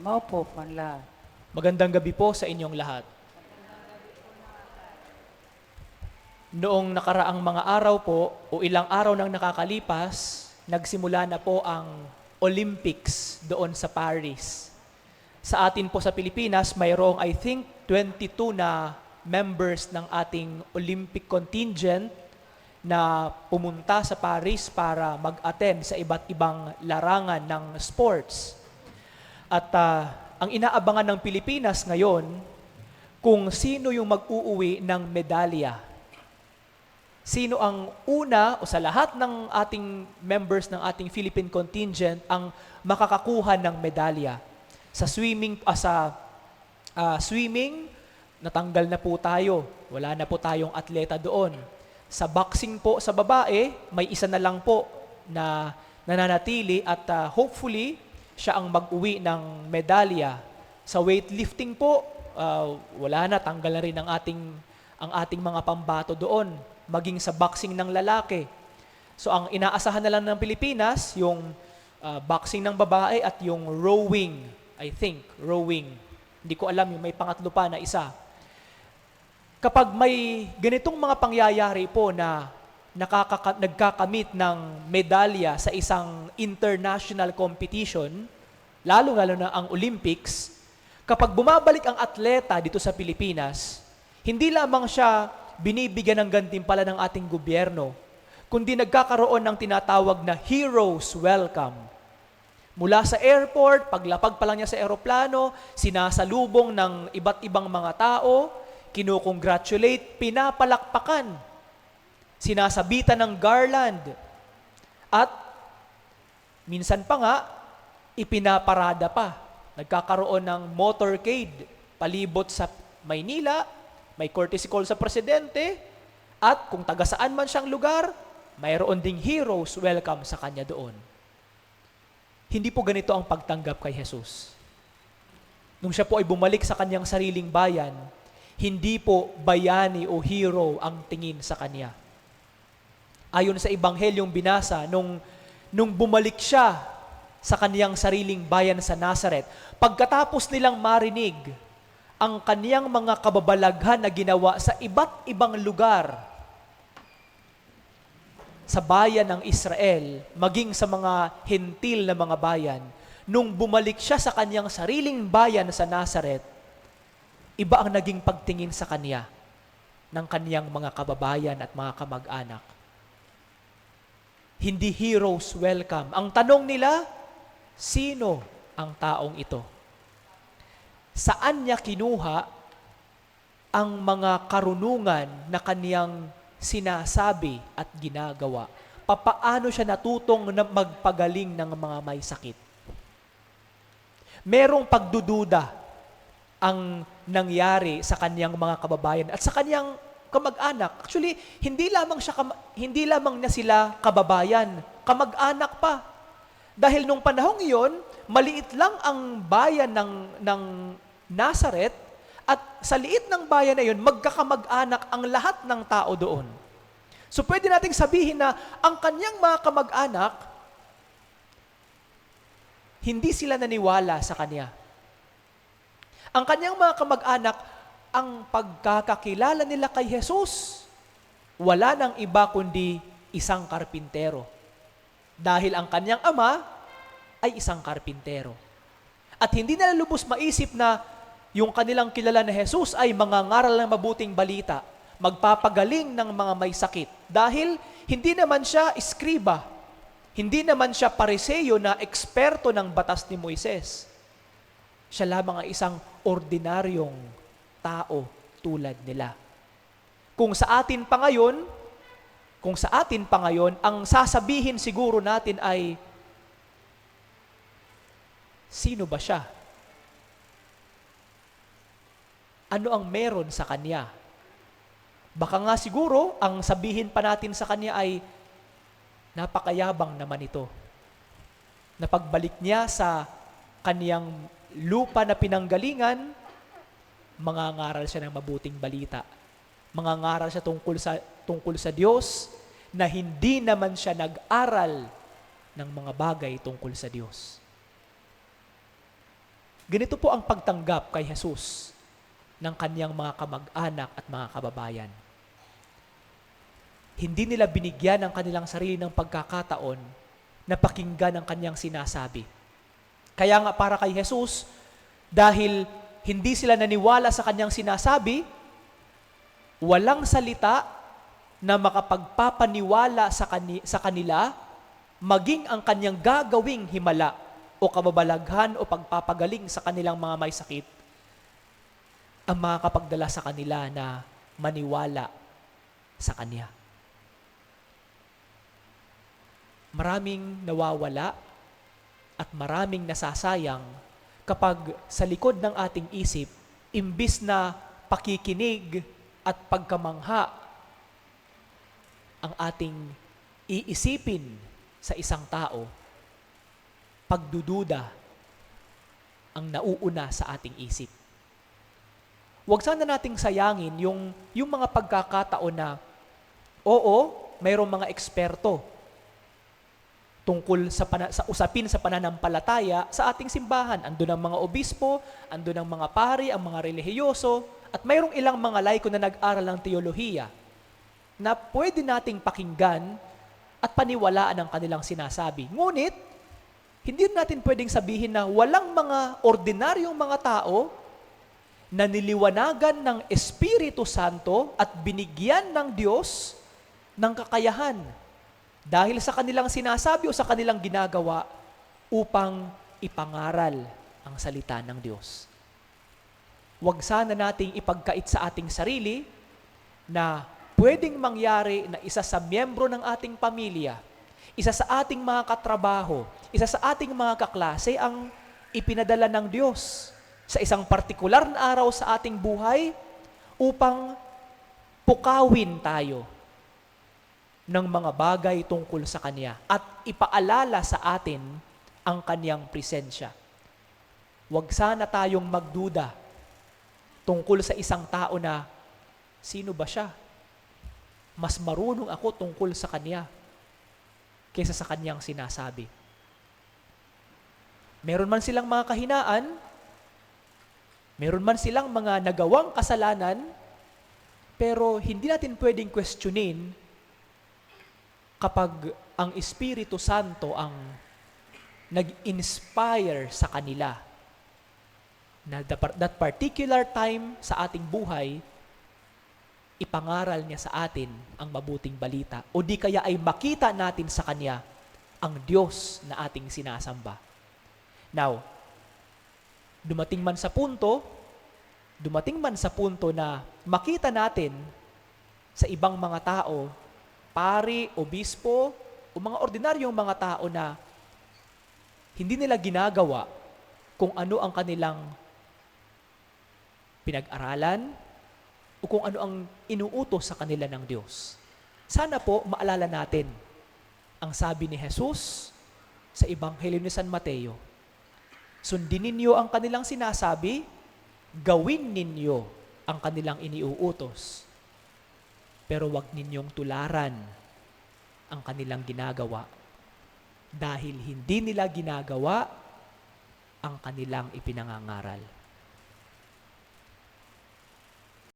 Maupo po ang lahat. Magandang gabi po sa inyong lahat. Noong nakaraang mga araw po o ilang araw nang nakakalipas, nagsimula na po ang Olympics doon sa Paris. Sa atin po sa Pilipinas, mayroong I think 22 na members ng ating Olympic contingent na pumunta sa Paris para mag-attend sa iba't ibang larangan ng sports. At ang inaabangan ng Pilipinas ngayon, kung sino yung mag-uuwi ng medalya. Sino ang una o sa lahat ng ating members ng ating Philippine contingent ang makakakuha ng medalya. Sa swimming, natanggal na po tayo. Wala na po tayong atleta doon. Sa boxing po sa babae, may isa na lang po na nananatili at hopefully siya ang mag-uwi ng medalya. Sa weightlifting po, wala na, tanggal na rin ang ating mga pambato doon, maging sa boxing ng lalaki. So ang inaasahan na lang ng Pilipinas, yung boxing ng babae at yung rowing, I think, rowing. Hindi ko alam, yung may pangatlo pa na isa. Kapag may ganitong mga pangyayari po na nagkakamit ng medalya sa isang international competition, lalo-lalo na ang Olympics, kapag bumabalik ang atleta dito sa Pilipinas, hindi lamang siya binibigyan ng gantimpala ng ating gobyerno, kundi nagkakaroon ng tinatawag na heroes welcome. Mula sa airport, paglapag pa lang niya sa eroplano, sinasalubong ng iba't ibang mga tao, kinukongratulate, pinapalakpakan, sinasabitan ng garland, at minsan pa nga, ipinaparada pa. Nagkakaroon ng motorcade palibot sa Maynila, may courtesy call sa presidente, at kung taga saan man siyang lugar, mayroon ding heroes welcome sa kanya doon. Hindi po ganito ang pagtanggap kay Jesus. Nung siya po ay bumalik sa kanyang sariling bayan, hindi po bayani o hero ang tingin sa kanya. Ayon sa Ebanghelyong binasa, nung bumalik siya sa kaniyang sariling bayan sa Nazaret, pagkatapos nilang marinig ang kaniyang mga kababalaghan na ginawa sa iba't ibang lugar sa bayan ng Israel, maging sa mga hentil na mga bayan, nung bumalik siya sa kaniyang sariling bayan sa Nazaret, iba ang naging pagtingin sa kanya ng kaniyang mga kababayan at mga kamag-anak. Hindi heroes welcome. Ang tanong nila, sino ang taong ito? Saan niya kinuha ang mga karunungan na kaniyang sinasabi at ginagawa? Papaano siya natutong na magpagaling ng mga may sakit? Merong pagdududa ang nangyari sa kaniyang mga kababayan at sa kaniyang kamag-anak. Actually, hindi lamang niya sila kababayan, kamag-anak pa. Dahil nung panahong iyon, maliit lang ang bayan ng Nazaret, at sa liit ng bayan na yun, magkakamag-anak ang lahat ng tao doon. So pwede nating sabihin na ang kanyang mga kamag-anak, hindi sila naniwala sa kanya. Ang kanyang mga kamag-anak, ang pagkakakilala nila kay Jesus, wala nang iba kundi isang karpintero. Dahil ang kanyang ama ay isang karpintero. At hindi nila lubos maisip na yung kanilang kilala na Jesus ay mangangaral ng mabuting balita, magpapagaling ng mga may sakit. Dahil hindi naman siya eskriba, hindi naman siya pariseyo na eksperto ng batas ni Moises. Siya lamang ay isang ordinaryong tao tulad nila. Kung sa atin pa ngayon, ang sasabihin siguro natin ay, sino ba siya? Ano ang meron sa kanya? Baka nga siguro, ang sabihin pa natin sa kanya ay, napakayabang naman ito. Na pagbalik niya sa kaniyang lupa na pinanggalingan, mangangaral siya ng mabuting balita. Mangangaral siya tungkol sa Diyos, na hindi naman siya nag-aral ng mga bagay tungkol sa Diyos. Ganito po ang pagtanggap kay Jesus ng kanyang mga kamag-anak at mga kababayan. Hindi nila binigyan ng kanilang sarili ng pagkakataon na pakinggan ang kanyang sinasabi. Kaya nga para kay Jesus, dahil hindi sila naniwala sa kanyang sinasabi, walang salita na makapagpapaniwala sa kanila, maging ang kanyang gagawing himala o kababalaghan o pagpapagaling sa kanilang mga may sakit, ang makakapagdala sa kanila na maniwala sa Kanya. Maraming nawawala at maraming nasasayang kapag sa likod ng ating isip, imbis na pakikinig at pagkamangha ang ating iisipin sa isang tao, pagdududa ang nauuna sa ating isip. Huwag sana nating sayangin yung mga pagkakataon na, oo, mayroong mga eksperto tungkol sa usapin sa pananampalataya sa ating simbahan. Andun ang mga obispo, andun ang mga pari, ang mga relihiyoso, at mayroong ilang mga laiko na nag-aral ng teolohiya na pwede nating pakinggan at paniwalaan ang kanilang sinasabi. Ngunit, hindi natin pwedeng sabihin na walang mga ordinaryong mga tao na niliwanagan ng Espiritu Santo at binigyan ng Diyos ng kakayahan dahil sa kanilang sinasabi o sa kanilang ginagawa upang ipangaral ang salita ng Diyos. Huwag sana nating ipagkait sa ating sarili na pwedeng mangyari na isa sa miyembro ng ating pamilya, isa sa ating mga katrabaho, isa sa ating mga kaklase ang ipinadala ng Diyos sa isang partikular na araw sa ating buhay upang pukawin tayo ng mga bagay tungkol sa Kanya at ipaalala sa atin ang Kanyang presensya. Huwag sana tayong magduda tungkol sa isang tao na, sino ba siya? Mas marunong ako tungkol sa Kanya kaysa sa Kanyang sinasabi. Meron man silang mga kahinaan, meron man silang mga nagawang kasalanan, pero hindi natin pwedeng questionin kapag ang Espiritu Santo ang nag-inspire sa kanila na that particular time sa ating buhay, ipangaral niya sa atin ang mabuting balita o di kaya ay makita natin sa Kanya ang Diyos na ating sinasamba. Now, dumating man sa punto na makita natin sa ibang mga tao, pari, obispo, o mga ordinaryong mga tao na hindi nila ginagawa kung ano ang kanilang pinag-aralan o kung ano ang inuutos sa kanila ng Diyos. Sana po maalala natin ang sabi ni Jesus sa Ebanghelyo ni San Mateo. Sundin ninyo ang kanilang sinasabi, gawin ninyo ang kanilang iniuutos. Pero wag ninyong tularan ang kanilang ginagawa dahil hindi nila ginagawa ang kanilang ipinangangaral.